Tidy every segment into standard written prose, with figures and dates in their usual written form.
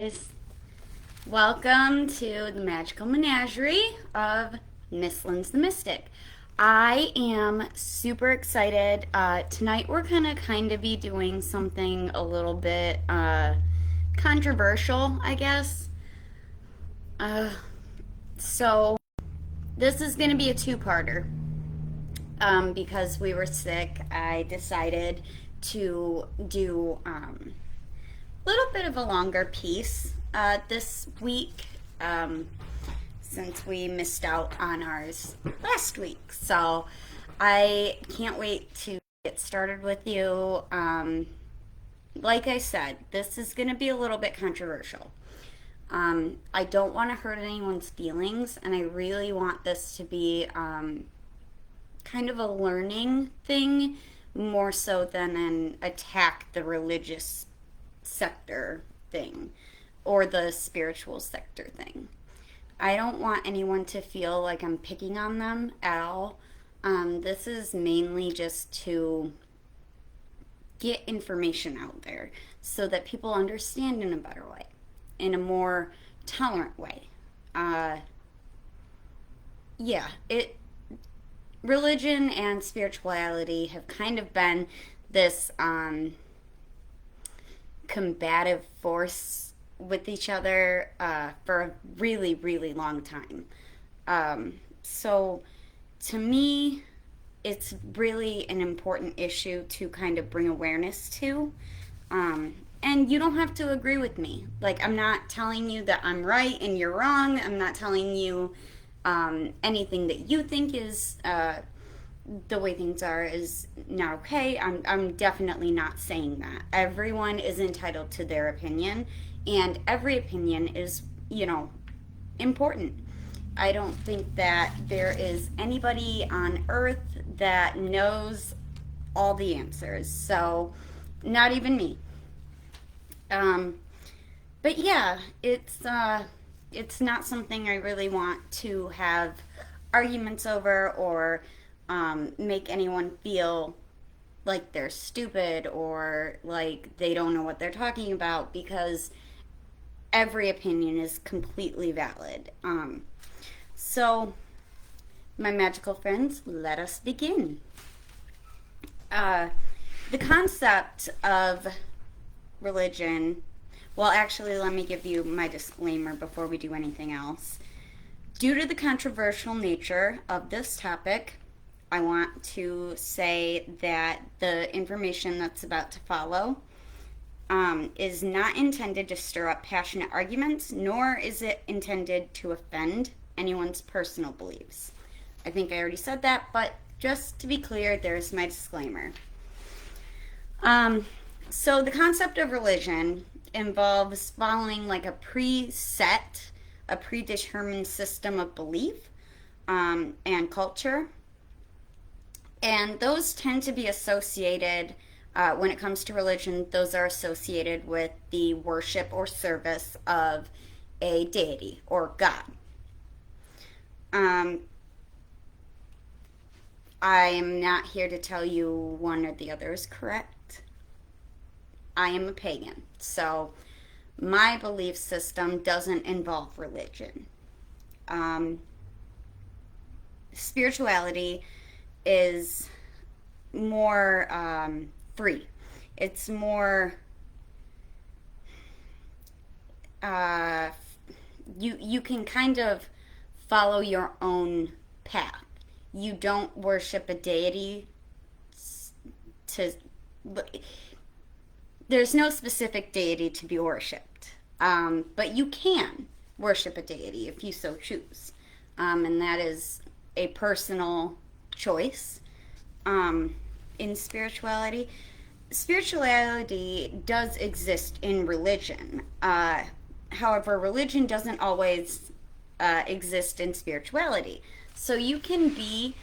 guys. Welcome to the magical menagerie of Miss Lynn's the Mystic. I am super excited. Tonight we're gonna kind of be doing something a little bit controversial, I guess. Uh, so this is gonna be a two-parter. Because we were sick, I decided to do little bit of a longer piece this week since we missed out on ours last week. So I can't wait to get started with you. Like I said, this is going to be a little bit controversial. I don't want to hurt anyone's feelings, and I really want this to be kind of a learning thing more so than an attack the religious sector thing or the spiritual sector thing. I don't want anyone to feel like I'm picking on them at all. This is mainly just to get information out there so that people understand in a better way, in a more tolerant way. Uh, yeah, it religion and spirituality have kind of been this combative force with each other for a really, really long time. So to me, it's really an important issue to kind of bring awareness to. And you don't have to agree with me. Like, I'm not telling you that I'm right and you're wrong. I'm not telling you anything that you think is the way things are is not okay. I'm definitely not saying that. Everyone is entitled to their opinion, and every opinion is, important. I don't think that there is anybody on earth that knows all the answers. So, not even me. Um, but yeah, it's not something I really want to have arguments over or make anyone feel like they're stupid or like they don't know what they're talking about, because every opinion is completely valid. So, my magical friends, let us begin. Uh, the concept of religion, well, actually, let me give you my disclaimer before we do anything else. Due to the controversial nature of this topic, I want to say that the information that's about to follow is not intended to stir up passionate arguments, nor is it intended to offend anyone's personal beliefs. I think I already said that, but just to be clear, there's my disclaimer. So the concept of religion involves following like a preset, a predetermined system of belief and culture. And those tend to be associated, when it comes to religion, those are associated with the worship or service of a deity or God. Um, I am not here to tell you one or the other is correct. I am a pagan, so my belief system doesn't involve religion. Um, Spirituality is more free. It's more uh, you can kind of follow your own path. You don't worship a deity to. There's no specific deity to be worshipped, but you can worship a deity if you so choose, and that is a personal choice. In spirituality, spirituality does exist in religion. However, religion doesn't always exist in spirituality. So you can be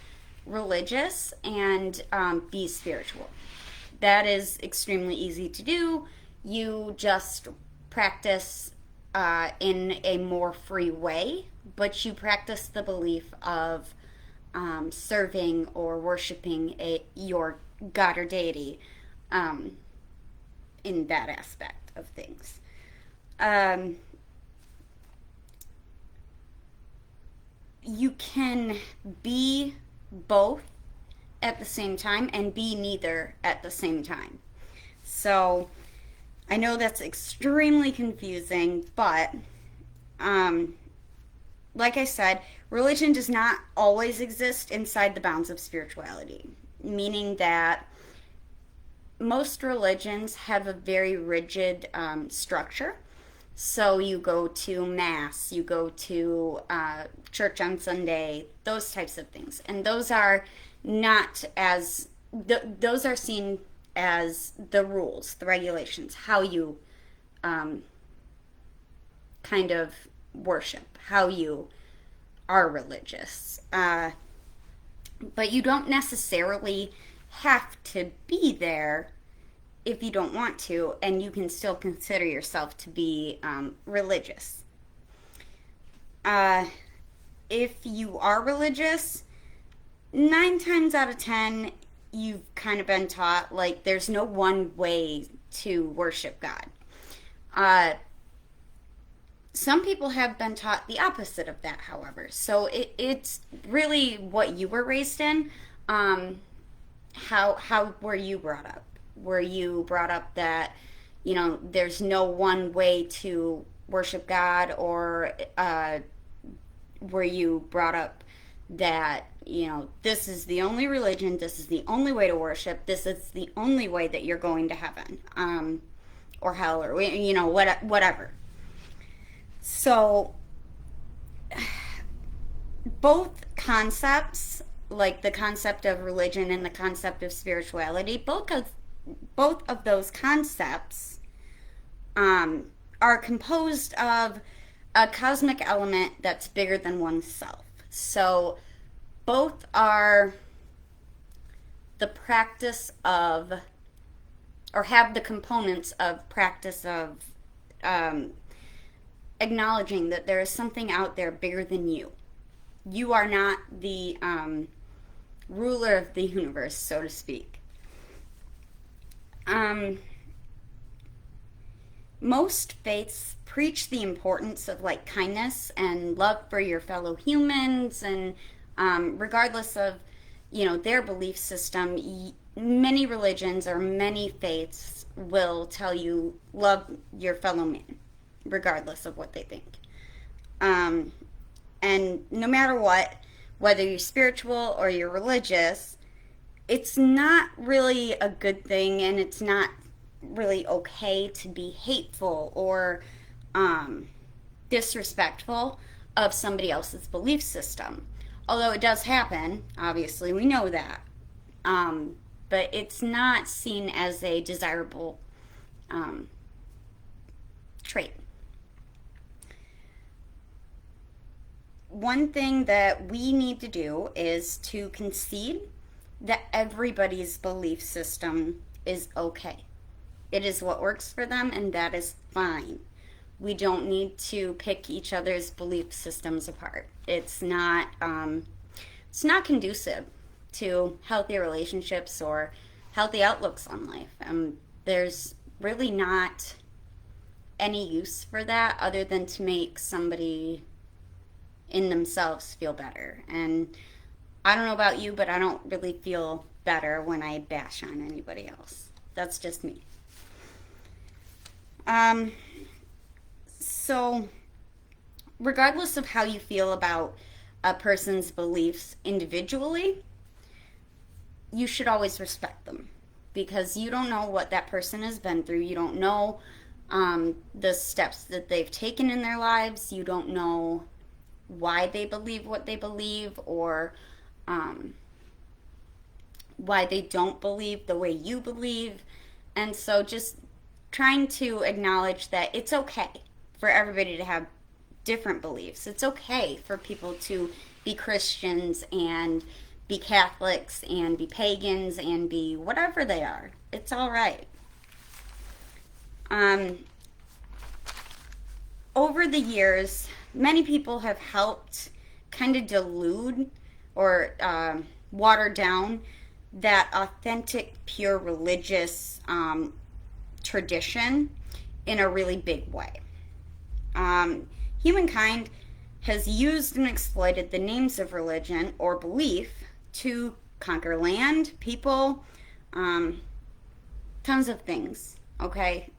religious and be spiritual. That is extremely easy to do. You just practice in a more free way, but you practice the belief of serving or worshiping your god or deity in that aspect of things. um, you can be both at the same time and be neither at the same time. So I know that's extremely confusing, but um, like I said, religion does not always exist inside the bounds of spirituality, meaning that most religions have a very rigid structure. So you go to mass, you go to church on Sunday, those types of things, and those are not as those are seen as the rules, the regulations, how you um, kind of worship, how you are religious. But you don't necessarily have to be there if you don't want to, and you can still consider yourself to be religious. Uh, if you are religious, 9 times out of 10, you've kind of been taught like there's no one way to worship God. Uh, some people have been taught the opposite of that, however. So it's really what you were raised in. Um, how were you brought up? Were you brought up that there's no one way to worship God, or were you brought up that this is the only religion, this is the only way to worship, this is the only way that you're going to heaven, or hell, or whatever. So both concepts, like the concept of religion and the concept of spirituality, both of those concepts are composed of a cosmic element that's bigger than oneself. So both are the practice of, or have the components of practice of acknowledging that there is something out there bigger than you. You are not the ruler of the universe, so to speak. Most faiths preach the importance of like kindness and love for your fellow humans, and regardless of their belief system, many religions or many faiths will tell you love your fellow man, regardless of what they think. And no matter what, whether you're spiritual or you're religious, it's not really a good thing, and it's not really okay to be hateful or disrespectful of somebody else's belief system. Although it does happen, obviously, we know that. But it's not seen as a desirable trait. One thing that we need to do is to concede that everybody's belief system is okay. It is what works for them, and that is fine. We don't need to pick each other's belief systems apart. It's not conducive to healthy relationships or healthy outlooks on life. There's really not any use for that other than to make somebody in themselves feel better. And I don't know about you, but I don't really feel better when I bash on anybody else. That's just me. So regardless of how you feel about a person's beliefs individually, you should always respect them, because you don't know what that person has been through. You don't know the steps that they've taken in their lives. You don't know why they believe what they believe, or why they don't believe the way you believe. And so just trying to acknowledge that it's okay for everybody to have different beliefs. It's okay for people to be Christians and be Catholics and be pagans and be whatever they are. It's all right. Over the years, many people have helped kind of dilute or water down that authentic, pure religious tradition in a really big way. Humankind has used and exploited the names of religion or belief to conquer land, people, um, tons of things. Okay,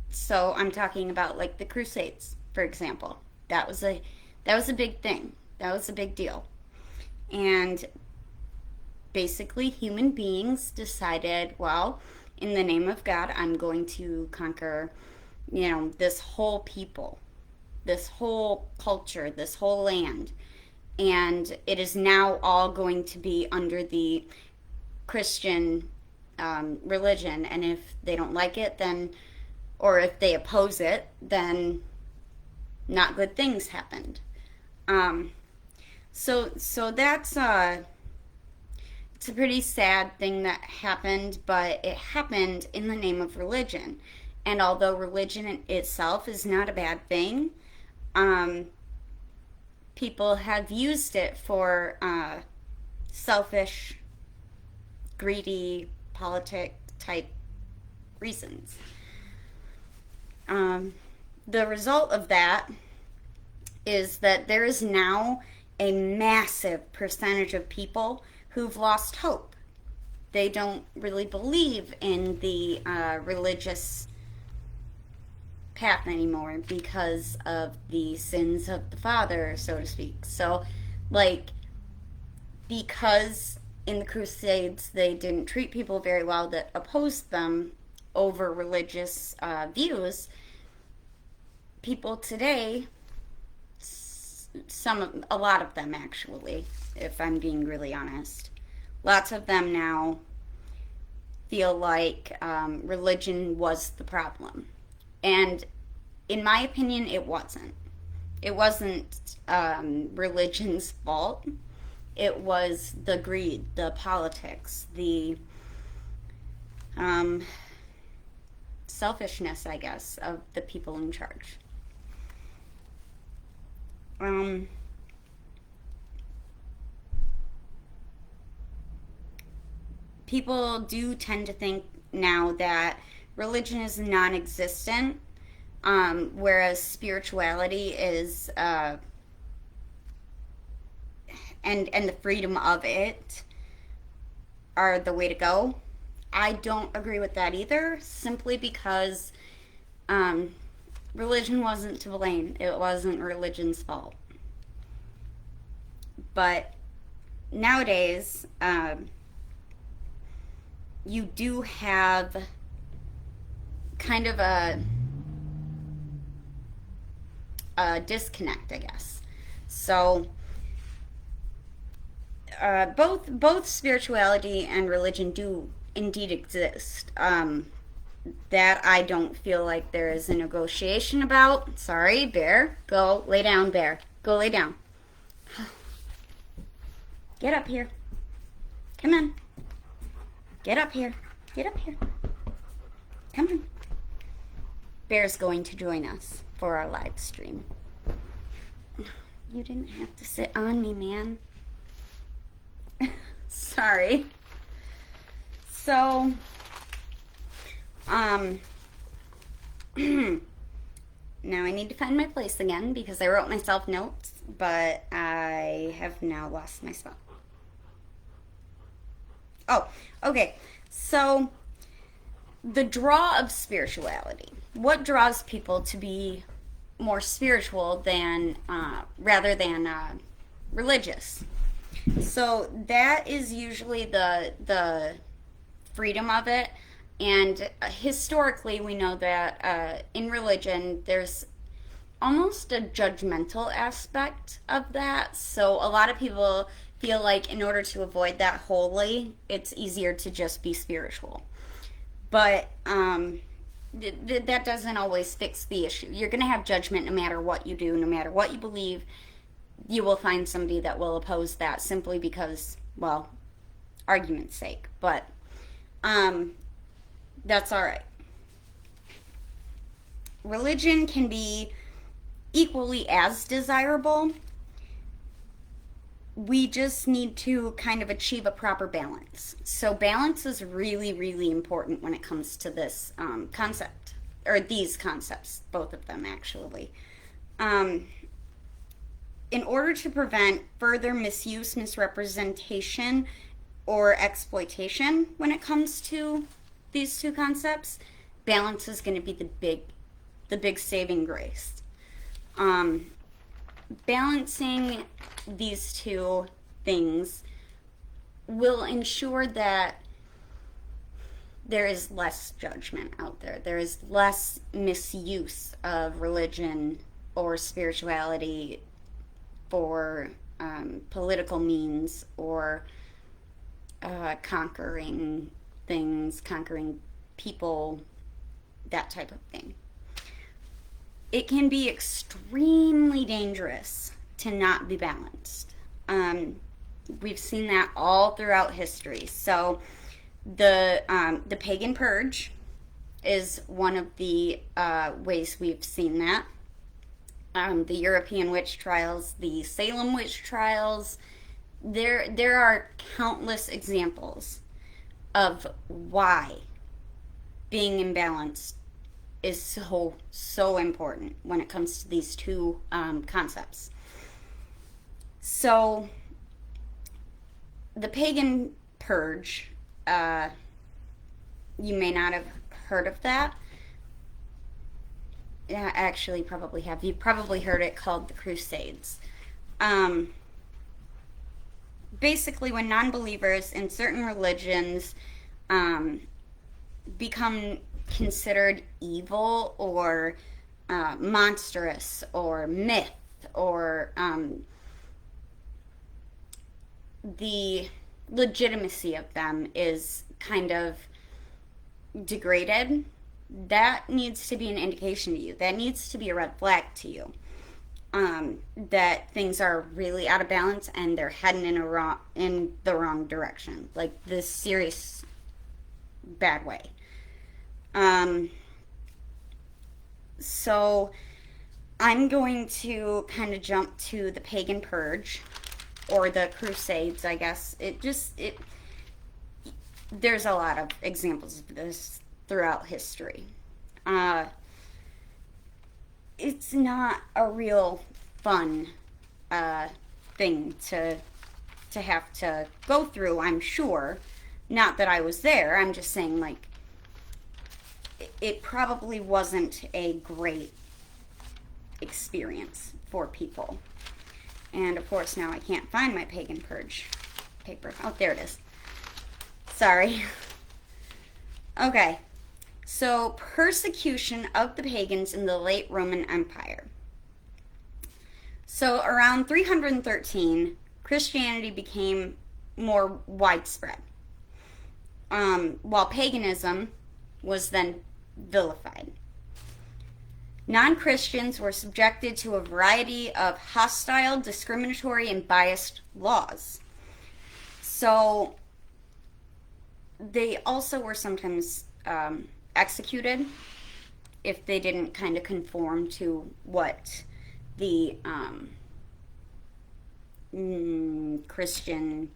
so I'm talking about like the Crusades, for example. That was a big thing. That was a big deal. And basically, human beings decided, well, in the name of God, I'm going to conquer, this whole people, this whole culture, this whole land. And it is now all going to be under the Christian religion. And if they don't like it, then, or if they oppose it, then not good things happened. Um, so that's it's a pretty sad thing that happened, but it happened in the name of religion. And although religion itself is not a bad thing, um, people have used it for selfish, greedy, politic type reasons. Um, the result of that is that there is now a massive percentage of people who've lost hope. They don't really believe in the religious path anymore because of the sins of the father, so to speak. So, like, because in the Crusades they didn't treat people very well that opposed them over religious views, people today, a lot of them actually, if I'm being really honest, lots of them now feel like religion was the problem. And in my opinion, it wasn't. It wasn't religion's fault. It was the greed, the politics, the um, selfishness, I guess, of the people in charge. Um, People do tend to think now that religion is non existent, whereas spirituality is, and the freedom of it are the way to go. I don't agree with that either, simply because um, religion wasn't to blame. It wasn't religion's fault. But nowadays, you do have kind of a disconnect, I guess. So both spirituality and religion do indeed exist. That I don't feel like there is a negotiation about. Sorry, bear. Go lay down, bear. Go lay down. Get up here. Come on. Get up here. Get up here. Come on. Bear's going to join us for our live stream. You didn't have to sit on me, man. Sorry. So, now I need to find my place again because I wrote myself notes, but I have now lost my spot. Oh, okay. So, the draw of spirituality. What draws people to be more spiritual than, rather than religious? So that is usually the freedom of it. And historically, we know that in religion, there's almost a judgmental aspect of that. So a lot of people feel like in order to avoid that wholly, it's easier to just be spiritual. But that doesn't always fix the issue. You're going to have judgment no matter what you do, no matter what you believe. You will find somebody that will oppose that simply because, well, argument's sake. But that's all right. Religion can be equally as desirable. We just need to kind of achieve a proper balance. So balance is really, really important when it comes to this concept, or these concepts, both of them actually. Um, in order to prevent further misuse, misrepresentation, or exploitation when it comes to these two concepts, balance is going to be the big saving grace. Um, Balancing these two things will ensure that there is less judgment out there. There is less misuse of religion or spirituality for political means or conquering things, conquering people, that type of thing. It can be extremely dangerous to not be balanced. We've seen that all throughout history. So the pagan purge is one of the ways we've seen that. The European witch trials, the Salem witch trials. There are countless examples of why being imbalanced is so important when it comes to these two concepts. So the pagan purge, you may not have heard of that. Yeah, actually, probably have. You probably heard it called the Crusades. Um, Basically, when non-believers in certain religions um, become considered evil or monstrous or myth or the legitimacy of them is kind of degraded, that needs to be an indication to you. That needs to be a red flag to you. That things are really out of balance and they're heading in the wrong direction, like this serious bad way. Um, so I'm going to kind of jump to the pagan purge or the crusades, I guess. It there's a lot of examples of this throughout history. Uh, it's not a real fun uh, thing to have to go through, I'm sure. Not that I was there. I'm just saying, like, it probably wasn't a great experience for people. And of course, now I can't find my pagan purge paper. Oh, there it is. Sorry. Okay. So, persecution of the pagans in the late Roman Empire. So, around 313, Christianity became more widespread, while paganism was then vilified. Non Christians were subjected to a variety of hostile, discriminatory, and biased laws. So, they also were sometimes executed if they didn't kind of conform to what the Christian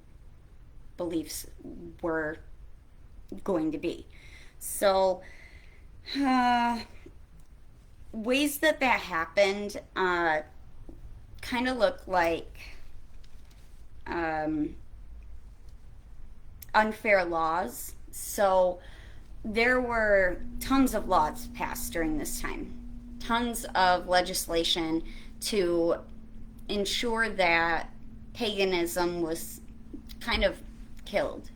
beliefs were going to be. So, ways that happened kind of look like unfair laws. So, there were tons of laws passed during this time, tons of legislation to ensure that paganism was kind of killed,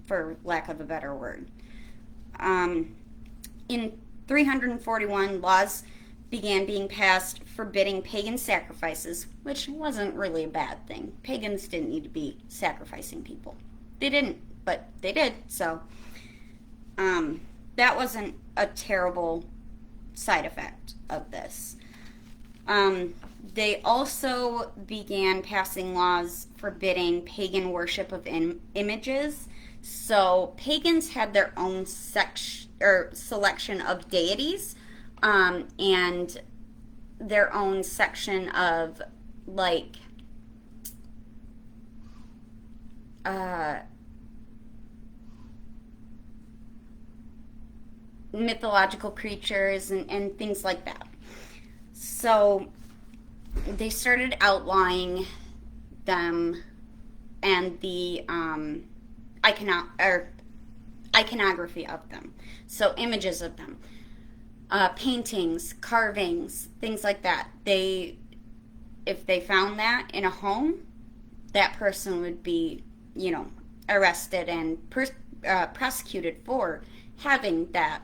for lack of a better word. In 341, laws began being passed forbidding pagan sacrifices, which wasn't really a bad thing. Pagans didn't need to be sacrificing people. They didn't, but they did, so that wasn't a terrible side effect of this. They also began passing laws forbidding pagan worship of images. So pagans had their own selection of deities, and their own section of like mythological creatures and things like that. So they started outlawing them and the or iconography of them. So images of them, paintings, carvings, things like that. If they found that in a home, that person would be, arrested and prosecuted for having that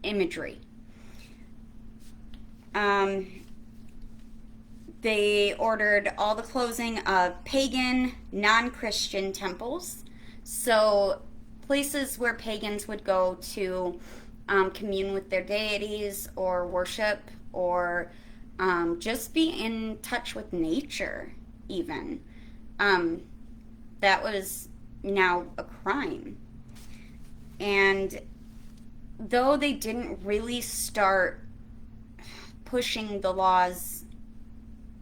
imagery. Um, they ordered all the closing of pagan, non Christian temples. So, places where pagans would go to commune with their deities or worship or just be in touch with nature, even. Um, that was now a crime. And though they didn't really start pushing the laws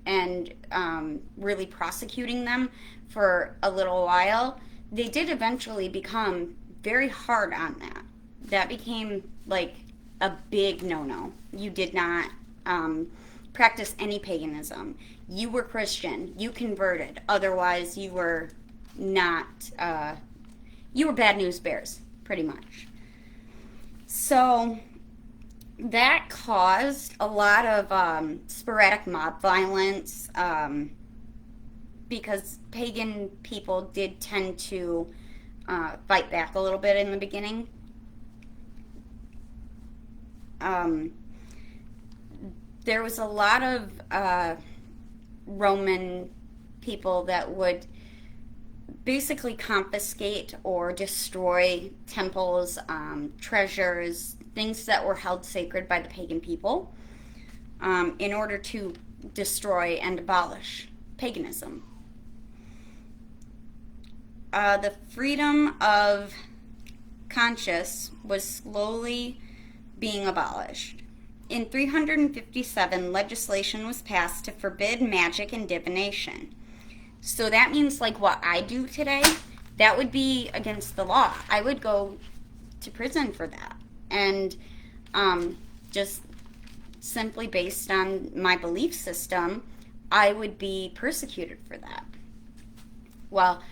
and really prosecuting them for a little while, they did eventually become very hard on that. That became like a big no no. You did not practice any paganism. You were Christian. You converted. Otherwise, you were not, you were bad news bears, pretty much. So that caused a lot of sporadic mob violence because pagan people did tend to fight back a little bit in the beginning. Um, there was a lot of Roman people that would basically confiscate or destroy temples, treasures, things that were held sacred by the pagan people in order to destroy and abolish paganism. The freedom of conscience was slowly being abolished. In 357, legislation was passed to forbid magic and divination. So that means, like, what I do today, that would be against the law. I would go to prison for that. And just simply based on my belief system, I would be persecuted for that. Well,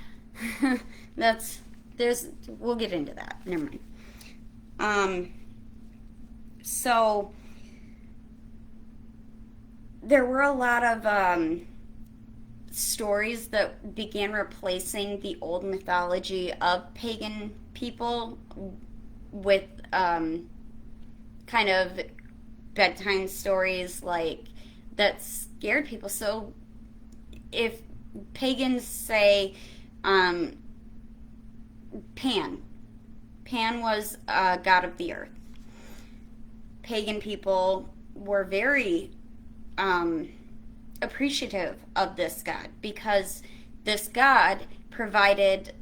we'll get into that. Never mind. So there were a lot of stories that began replacing the old mythology of pagan people with kind of bedtime stories like that scared people. So if pagans say Pan was a god of the earth, pagan people were very appreciative of this god because this god provided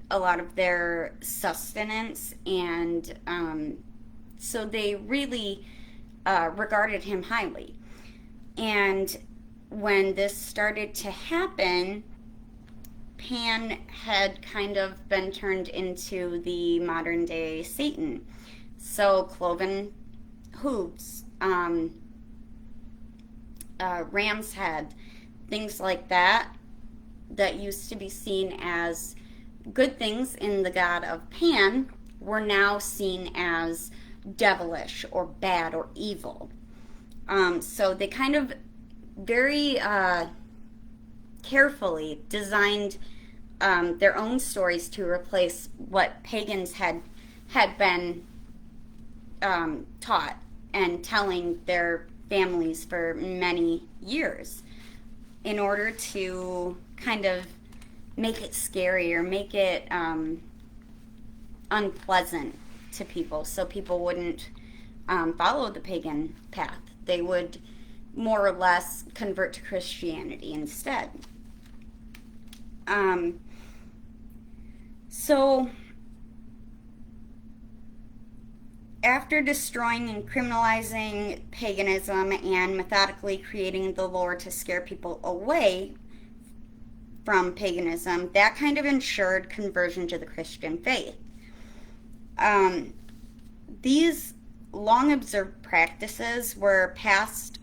a lot of their sustenance, and so they really regarded him highly. And when this started to happen, Pan had kind of been turned into the modern day Satan. So cloven hooves, ram's head, things like that used to be seen as good things in the god of Pan were now seen as devilish or bad or evil. So they kind of very carefully designed their own stories to replace what pagans had been taught and telling their families for many years in order to kind of make it scary or make it unpleasant to people so people wouldn't follow the pagan path. They would more or less convert to Christianity instead. So after destroying and criminalizing paganism and methodically creating the lore to scare people away from paganism, that kind of ensured conversion to the Christian faith. These long observed practices were passed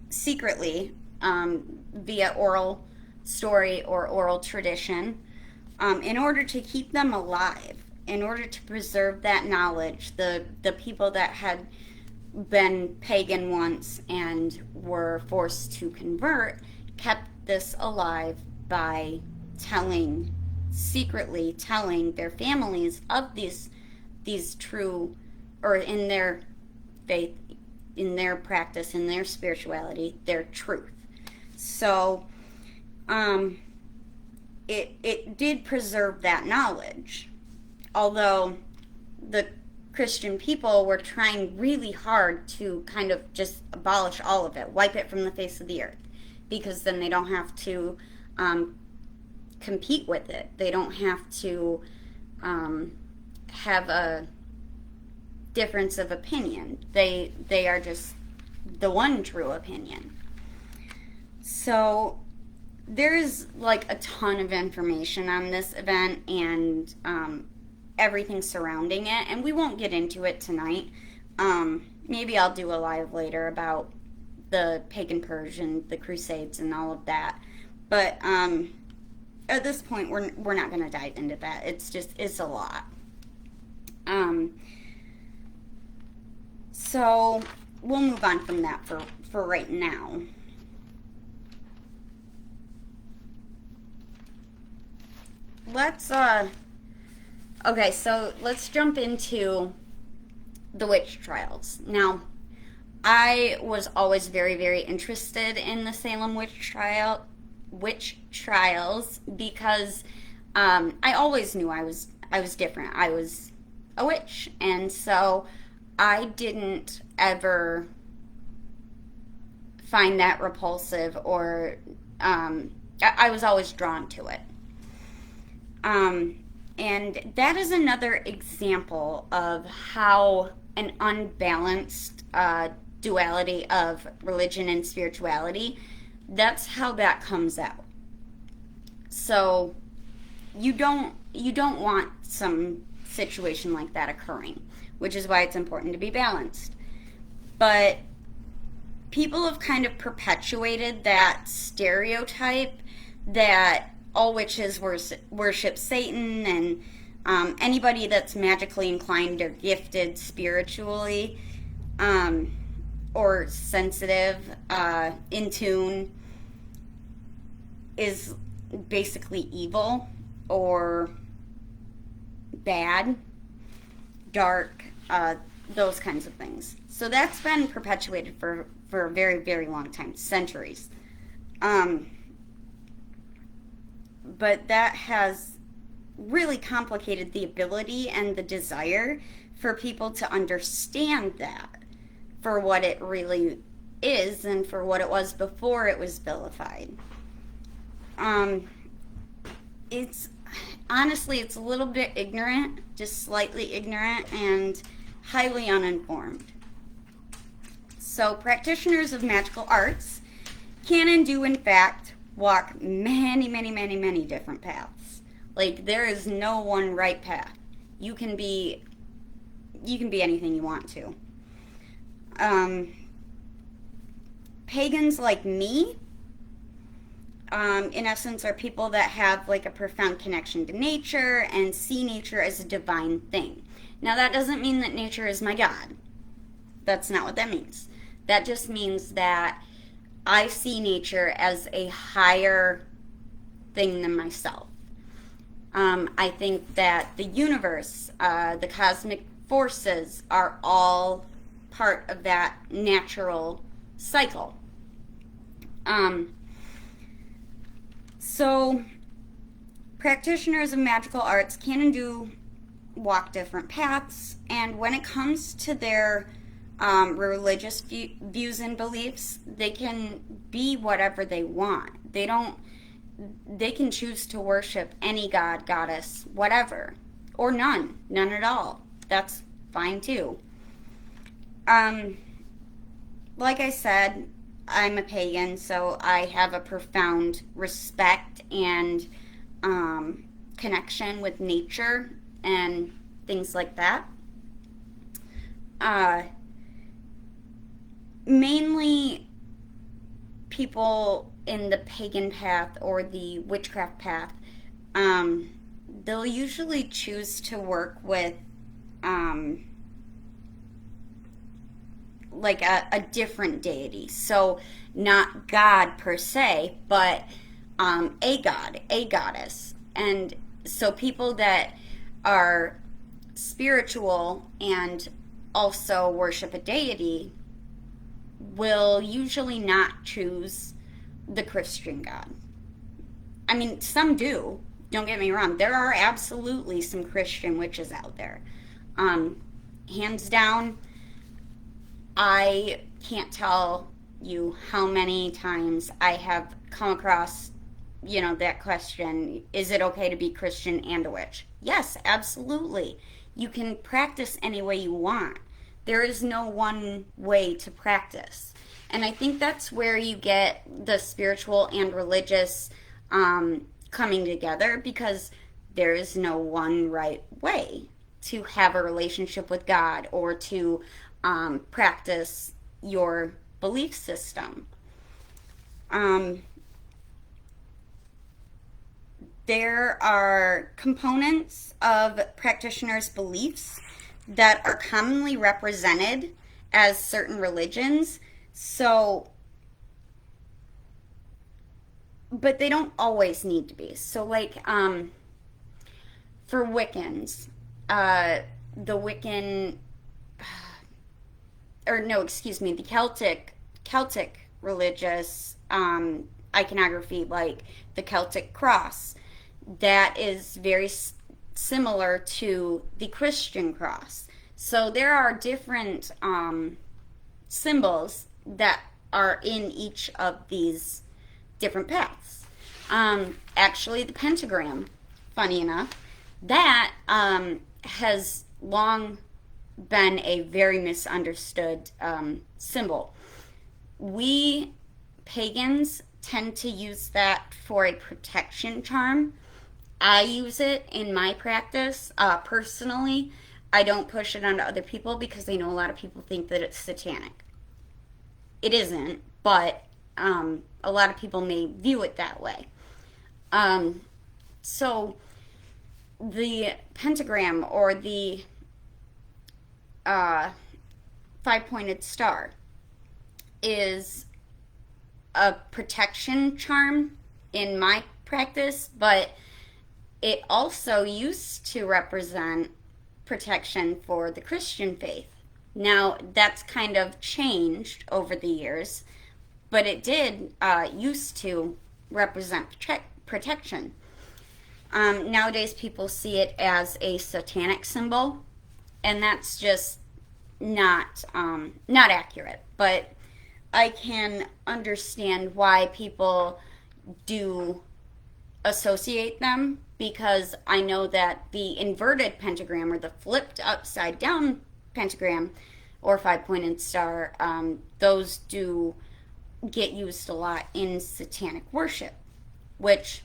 secretly via oral story or oral tradition in order to keep them alive, in order to preserve that knowledge. The people that had been pagan once and were forced to convert kept this alive by telling, secretly telling their families of these true, or in their faith, in their practice, in their spirituality, their truth. So it did preserve that knowledge, although the Christian people were trying really hard to kind of just abolish all of it, wipe it from the face of the earth, because then they don't have to compete with it. They don't have to have a difference of opinion. They are just the one true opinion. So there's like a ton of information on this event and everything surrounding it, and we won't get into it tonight. Maybe I'll do a live later about the pagan purge and the Crusades and all of that. But at this point, we're not going to dive into that. It's a lot. So we'll move on from that for right now. Okay, so let's jump into the witch trials. Now, I was always very, very interested in the Salem witch trials because I always knew I was different. I was a witch, and so I didn't ever find that repulsive, or I was always drawn to it. And that is another example of how an unbalanced duality of religion and spirituality, that's how that comes out. So you don't want some situation like that occurring, which is why it's important to be balanced. But people have kind of perpetuated that stereotype that all witches worship Satan, and anybody that's magically inclined or gifted spiritually or sensitive, in tune, is basically evil or bad, dark, those kinds of things. So that's been perpetuated for a very, very long time, centuries. But that has really complicated the ability and the desire for people to understand that for what it really is and for what it was before it was vilified. It's honestly, it's a little bit ignorant, just slightly ignorant, and highly uninformed. So practitioners of magical arts can and do in fact walk many, many, many, many different paths. Like, there is no one right path. You can be anything you want to. Pagans like me, in essence, are people that have like a profound connection to nature and see nature as a divine thing. Now, that doesn't mean that nature is my God. That's not what that means. That just means that I see nature as a higher thing than myself. I think that the universe, the cosmic forces, are all part of that natural cycle. So, practitioners of magical arts can and do walk different paths, and when it comes to their religious views and beliefs, they can be whatever they want. They can choose to worship any god, goddess, whatever, or none at all. That's fine too. Like I said, I'm a pagan, so I have a profound respect and connection with nature and things like that. uh, mainly people in the pagan path or the witchcraft path, um, they'll usually choose to work with um, like a different deity. So not God per se, but a god, a goddess. And so people that are spiritual and also worship a deity will usually not choose the Christian God. I mean, some do. Don't get me wrong. There are absolutely some Christian witches out there. Um, Hands down, I can't tell you how many times I have come across, that question, is it okay to be Christian and a witch? Yes, absolutely. You can practice any way you want. There is no one way to practice. And I think that's where you get the spiritual and religious coming together, because there is no one right way to have a relationship with God or to practice your belief system. Um, there are components of practitioners' beliefs that are commonly represented as certain religions. So, but they don't always need to be. So, like, for Wiccans, uh, the Wiccan, or no, excuse me, the Celtic religious iconography, like the Celtic cross, that is very similar to the Christian cross. So there are different symbols that are in each of these different paths. Actually, the pentagram, funny enough, that has long been a very misunderstood symbol. We pagans tend to use that for a protection charm. I use it in my practice personally. I don't push it onto other people because I know a lot of people think that it's satanic. It isn't, but a lot of people may view it that way. Um, so the pentagram or the uh, five-pointed star is a protection charm in my practice, but it also used to represent protection for the Christian faith. Now, that's kind of changed over the years, but it did used to represent protection. Nowadays, people see it as a satanic symbol, and that's just not accurate. But I can understand why people do associate them, because I know that the inverted pentagram or the flipped upside down pentagram or five-pointed star, those do get used a lot in satanic worship, which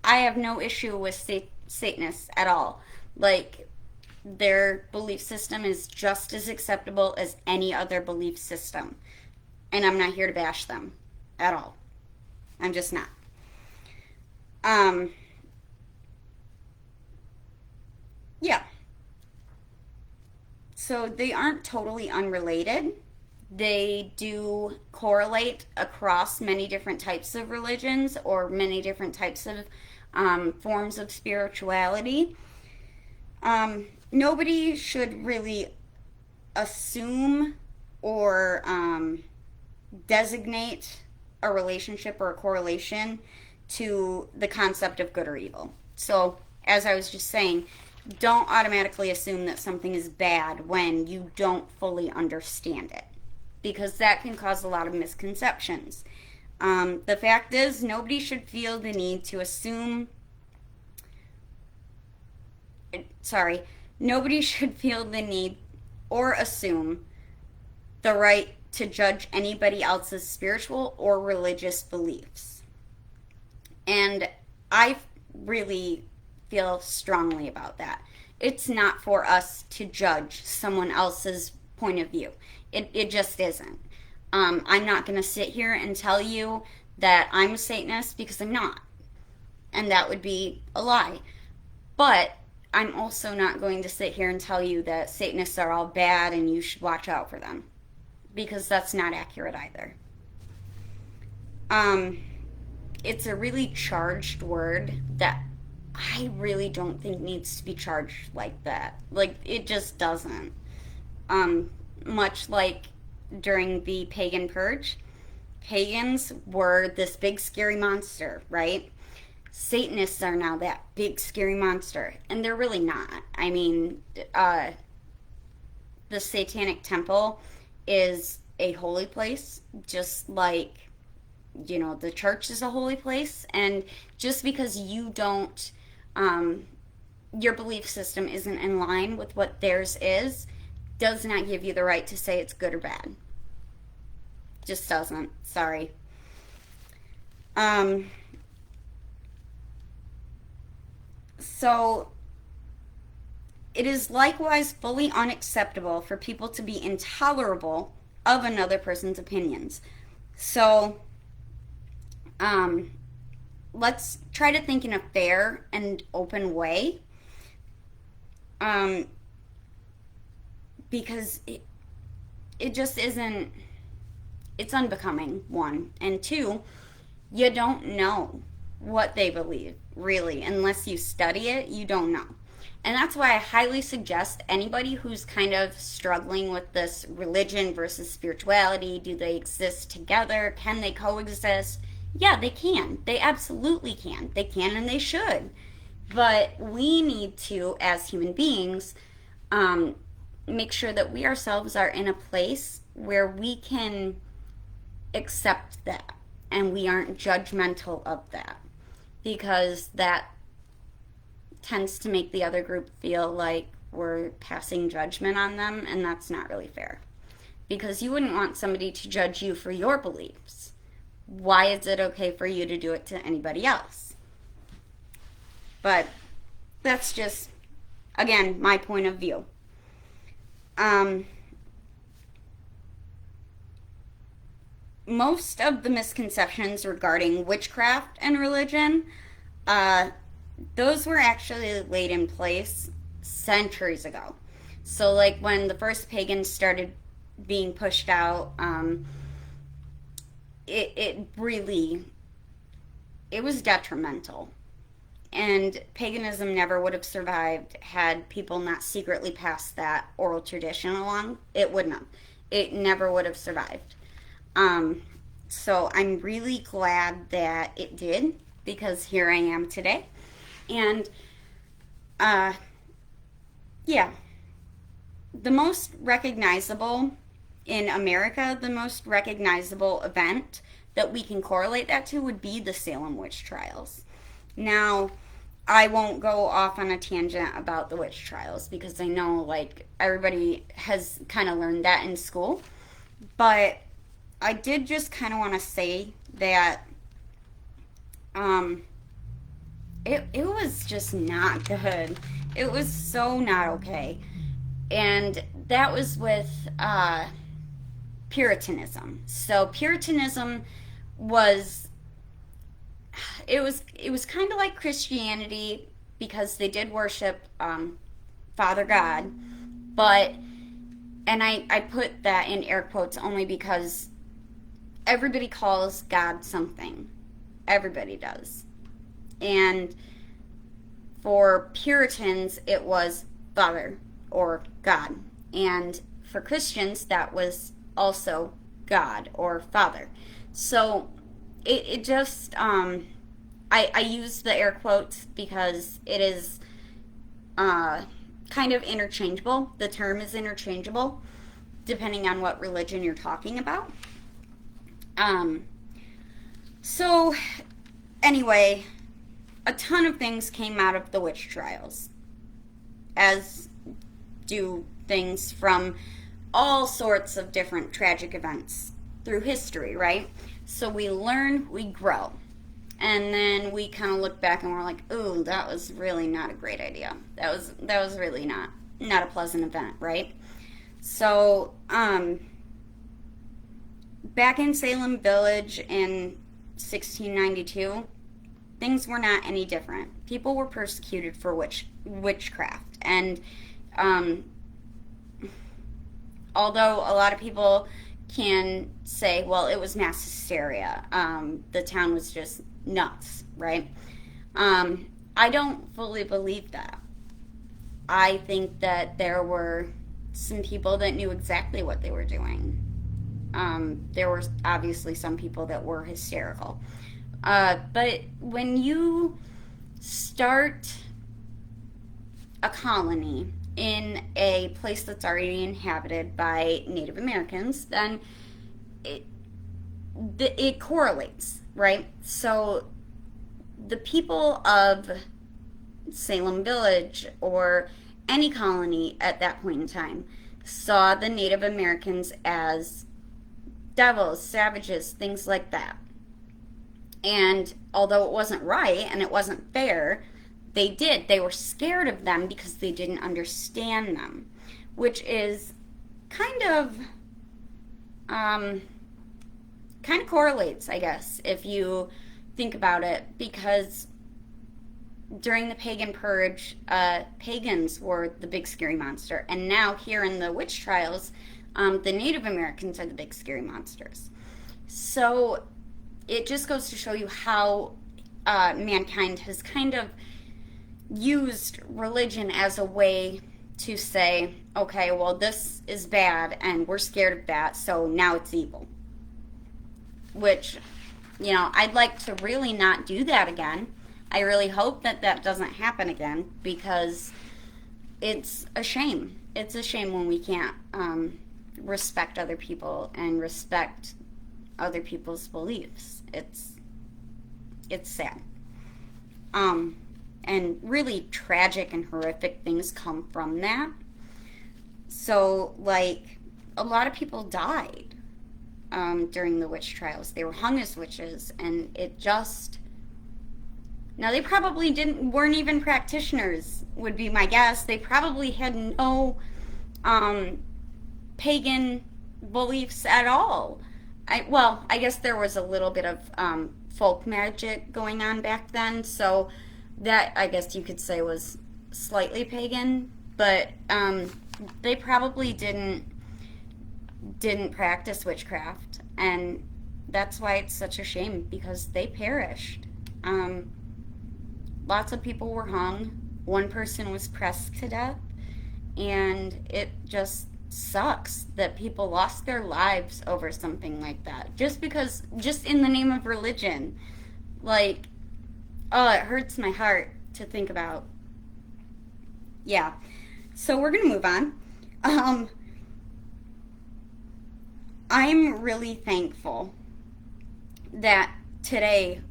I have no issue with Satanists at all. Like, their belief system is just as acceptable as any other belief system. And I'm not here to bash them at all. I'm just not. Um, yeah. So they aren't totally unrelated. They do correlate across many different types of religions or many different types of forms of spirituality. Nobody should really assume or designate a relationship or a correlation to the concept of good or evil. So, as I was just saying, don't automatically assume that something is bad when you don't fully understand it, because that can cause a lot of misconceptions. The fact is, nobody should feel the need to assume. Sorry, nobody should feel the need or assume the right to judge anybody else's spiritual or religious beliefs. And I really feel strongly about that. It's not for us to judge someone else's point of view. It just isn't. I'm not going to sit here and tell you that I'm a Satanist because I'm not. And that would be a lie. But I'm also not going to sit here and tell you that Satanists are all bad and you should watch out for them because that's not accurate either. Um, it's a really charged word that I really don't think needs to be charged like that. Like, it just doesn't. Much like during the pagan purge, pagans were this big scary monster, right? Satanists are now that big scary monster, and they're really not. I mean, the Satanic Temple is a holy place, just like, the church is a holy place. And just because you don't, your belief system isn't in line with what theirs is, does not give you the right to say it's good or bad. Just doesn't. Sorry. So it is likewise fully unacceptable for people to be intolerable of another person's opinions. So, let's try to think in a fair and open way. Um, because it just isn't, it's unbecoming, one. And two, you don't know what they believe, really. Unless you study it, you don't know. And that's why I highly suggest anybody who's kind of struggling with this religion versus spirituality, do they exist together? Can they coexist? Yeah, they can. They absolutely can. They can and they should. But we need to, as human beings, make sure that we ourselves are in a place where we can accept that and we aren't judgmental of that, because that tends to make the other group feel like we're passing judgment on them, and that's not really fair. Because you wouldn't want somebody to judge you for your beliefs. Why is it okay for you to do it to anybody else? But that's just, again, my point of view. Most of the misconceptions regarding witchcraft and religion, those were actually laid in place centuries ago. So, like, when the first pagans started being pushed out, it really, it was detrimental. And paganism never would have survived had people not secretly passed that oral tradition along. It wouldn't have. It never would have survived. So I'm really glad that it did, because here I am today. And, yeah, the most recognizable in America, the most recognizable event that we can correlate that to would be the Salem witch trials. Now, I won't go off on a tangent about the witch trials because I know, like, everybody has kind of learned that in school. But I did just kind of want to say that it was just not good. It was so not okay. And that was with Puritanism. So Puritanism was it was kind of like Christianity, because they did worship Father God, but, and I put that in air quotes only because everybody calls God something. Everybody does. And for Puritans, it was Father or God. And for Christians, that was also God or Father. So it just, I use the air quotes because it is kind of interchangeable. The term is interchangeable depending on what religion you're talking about. So anyway, a ton of things came out of the witch trials, as do things from all sorts of different tragic events through history, right? So we learn, we grow, and then we kind of look back and we're like, ooh, that was really not a great idea. That was really not a pleasant event, right? So, back in Salem Village in 1692, things were not any different. People were persecuted for witchcraft, and um, although a lot of people can say, well, it was mass hysteria, the town was just nuts, right? I don't fully believe that. I think that there were some people that knew exactly what they were doing. There were obviously some people that were hysterical. But when you start a colony in a place that's already inhabited by Native Americans, then it it correlates, right? So the people of Salem Village or any colony at that point in time saw the Native Americans as devils, savages, things like that. And although it wasn't right and it wasn't fair, they did. They were scared of them because they didn't understand them, which is kind of um, kind of correlates, I guess, if you think about it, because during the pagan purge, pagans were the big scary monster, and now here in the witch trials, the Native Americans are the big scary monsters. So it just goes to show you how mankind has kind of used religion as a way to say, okay, well, this is bad and we're scared of that, so now it's evil. Which, I'd like to really not do that again. I really hope that that doesn't happen again because it's a shame. It's a shame when we can't respect other people and respect other people's beliefs. It's sad. And really tragic and horrific things come from that. So, like, a lot of people died during the witch trials. They were hung as witches, and it just. Now, they probably weren't even practitioners, would be my guess. They probably had no pagan beliefs at all. I guess there was a little bit of folk magic going on back then, so that I guess you could say was slightly pagan, but they probably didn't practice witchcraft, and that's why it's such a shame because they perished. Lots of people were hung. One person was pressed to death, and it just sucks that people lost their lives over something like that just in the name of religion. Like, oh, it hurts my heart to think about. Yeah. So we're gonna move on. Um, I'm really thankful that today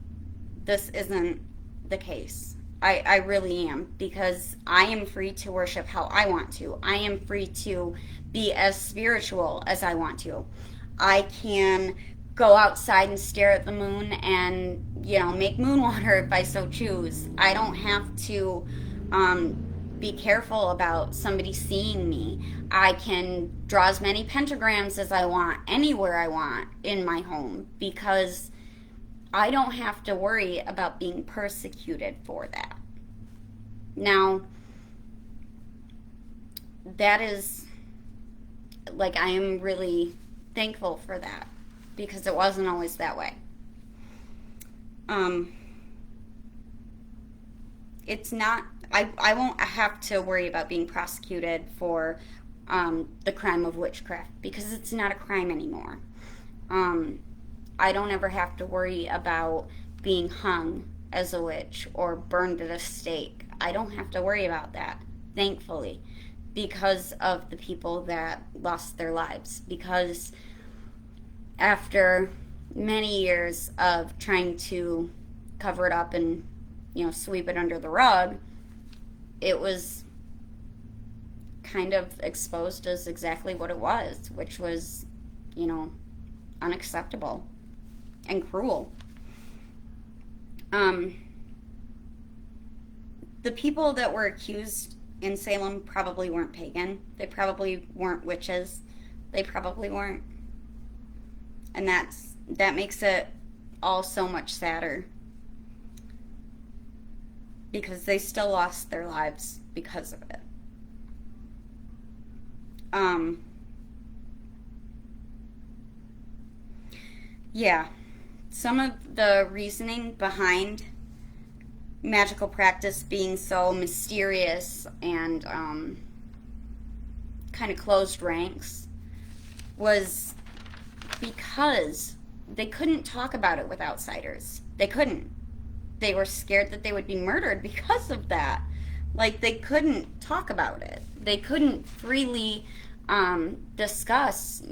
this isn't the case. I really am, because I am free to worship how I want to. I am free to be as spiritual as I want to. I can go outside and stare at the moon and, make moon water if I so choose. I don't have to be careful about somebody seeing me. I can draw as many pentagrams as I want anywhere I want in my home because I don't have to worry about being persecuted for that. Now, that is, like, I am really thankful for that because it wasn't always that way. Um, it's not, I won't have to worry about being prosecuted for the crime of witchcraft because it's not a crime anymore. Um, I don't ever have to worry about being hung as a witch or burned at a stake. I don't have to worry about that, thankfully, because of the people that lost their lives. Because after many years of trying to cover it up and, sweep it under the rug, it was kind of exposed as exactly what it was, which was, unacceptable and cruel. Um, the people that were accused in Salem probably weren't pagan. They probably weren't witches. They probably weren't. And that makes it all so much sadder because they still lost their lives because of it. Um yeah, some of the reasoning behind magical practice being so mysterious and kind of closed ranks was because they couldn't talk about it with outsiders. They couldn't. They were scared that they would be murdered because of that. Like, they couldn't talk about it. They couldn't freely discuss,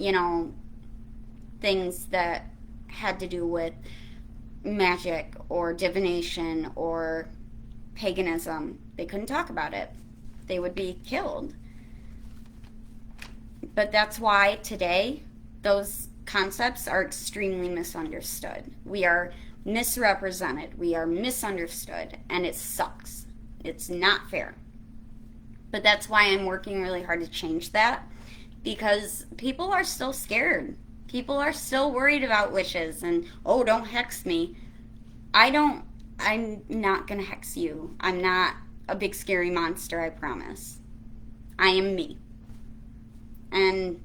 things that had to do with magic or divination or paganism. They couldn't talk about it. They would be killed. But that's why today those concepts are extremely misunderstood. We are misrepresented. We are misunderstood, and it sucks. It's not fair. But that's why I'm working really hard to change that, because people are still scared. People are still worried about witches and, oh, don't hex me. I'm not gonna hex you. I'm not a big scary monster, I promise. I am me. And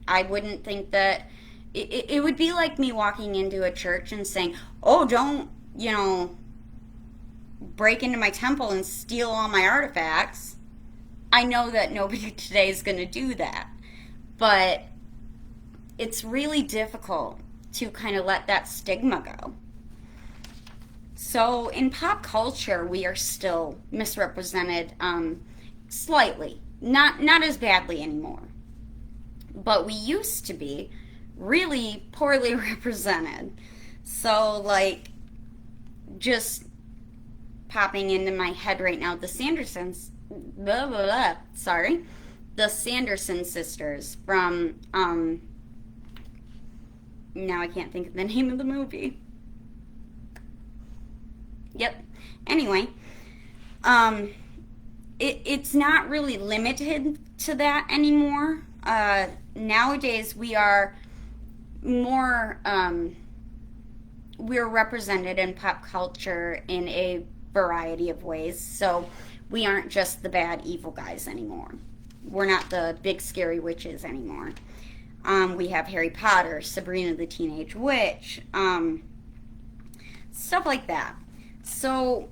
I wouldn't think that it would be like me walking into a church and saying, oh, don't, break into my temple and steal all my artifacts. I know that nobody today is going to do that. But it's really difficult to kind of let that stigma go. So in pop culture, we are still misrepresented slightly. Not as badly anymore. But we used to be really poorly represented. So, like, just popping into my head right now, the Sandersons, blah, blah, blah, sorry, the Sanderson sisters from, now I can't think of the name of the movie. Yep. Anyway, it's not really limited to that anymore. Nowadays we are more we're represented in pop culture in a variety of ways, so we aren't just the bad evil guys anymore. We're not the big scary witches anymore. We have Harry Potter, Sabrina the Teenage Witch, stuff like that. So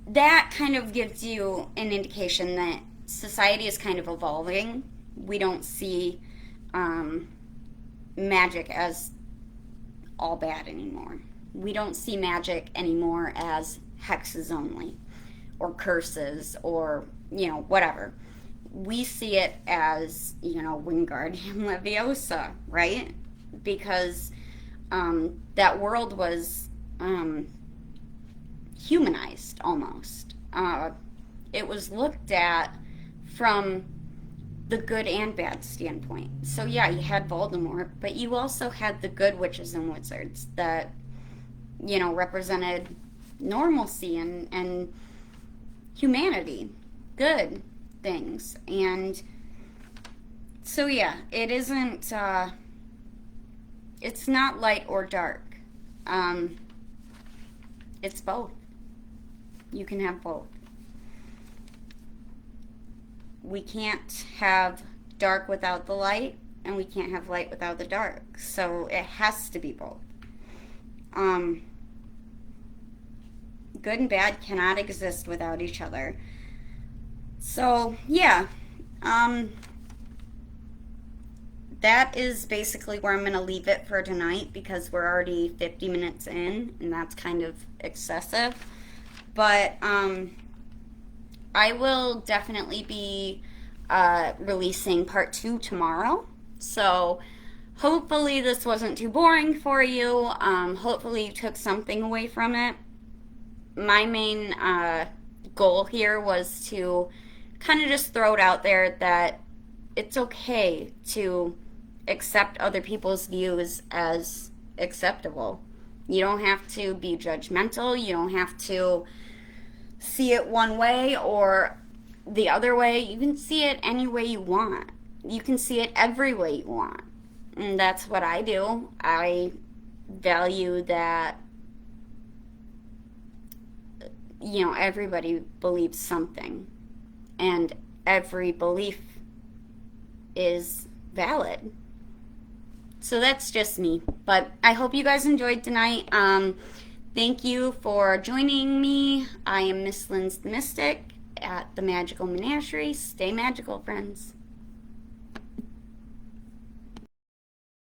that kind of gives you an indication that society is kind of evolving. We don't see magic as all bad anymore. We don't see magic anymore as hexes only, or curses, or, whatever. We see it as, Wingardium Leviosa, right? Because that world was humanized almost. It was looked at from the good and bad standpoint. So yeah, you had Voldemort, but you also had the good witches and wizards that, represented normalcy and humanity, good things. And so yeah, it isn't, it's not light or dark. It's both. You can have both. We can't have dark without the light, and we can't have light without the dark. So it has to be both. Good and bad cannot exist without each other. So yeah, that is basically where I'm going to leave it for tonight, because we're already 50 minutes in, and that's kind of excessive. But I will definitely be releasing part 2 tomorrow. So hopefully this wasn't too boring for you. Hopefully you took something away from it. My main goal here was to kind of just throw it out there that it's okay to accept other people's views as acceptable. You don't have to be judgmental. You don't have to see it one way or the other way. You can see it any way you want. You can see it every way you want. And that's what I do. I value that, everybody believes something, and every belief is valid. So that's just me. But I hope you guys enjoyed tonight. Thank you for joining me. I am Miss Lynn's the Mystic at the Magical Menagerie. Stay magical, friends.